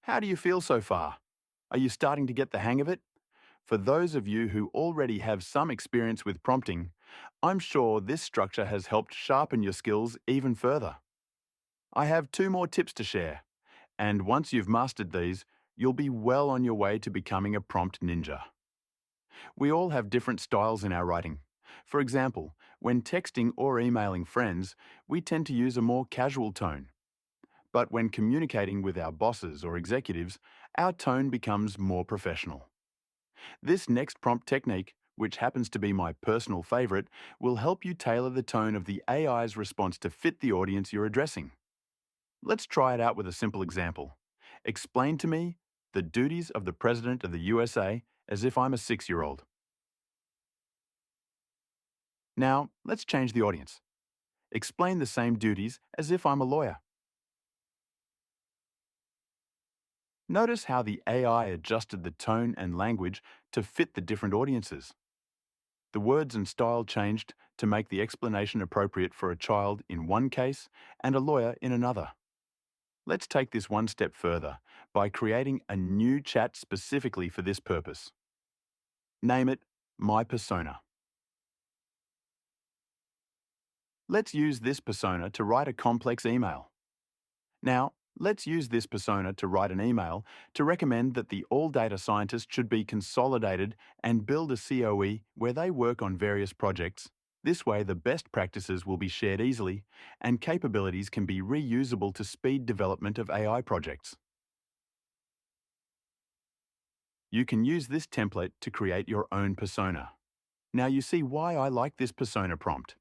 How do you feel so far? Are you starting to get the hang of it? For those of you who already have some experience with prompting, I'm sure this structure has helped sharpen your skills even further. I have two more tips to share, and once you've mastered these, you'll be well on your way to becoming a prompt ninja. We all have different styles in our writing. For example, when texting or emailing friends, we tend to use a more casual tone. But when communicating with our bosses or executives, our tone becomes more professional. This next prompt technique, which happens to be my personal favorite, will help you tailor the tone of the AI's response to fit the audience you're addressing. Let's try it out with a simple example. Explain to me the duties of the President of the USA as if I'm a 6-year-old. Now, let's change the audience. Explain the same duties as if I'm a lawyer. Notice how the AI adjusted the tone and language to fit the different audiences. The words and style changed to make the explanation appropriate for a child in one case and a lawyer in another. Let's take this one step further by creating a new chat specifically for this purpose. Name it My Persona. Let's use this persona to write a complex email. Now, let's use this persona to write an email to recommend that the all data scientists should be consolidated and build a COE where they work on various projects. This way, the best practices will be shared easily and capabilities can be reusable to speed development of AI projects. You can use this template to create your own persona. Now you see why I like this persona prompt.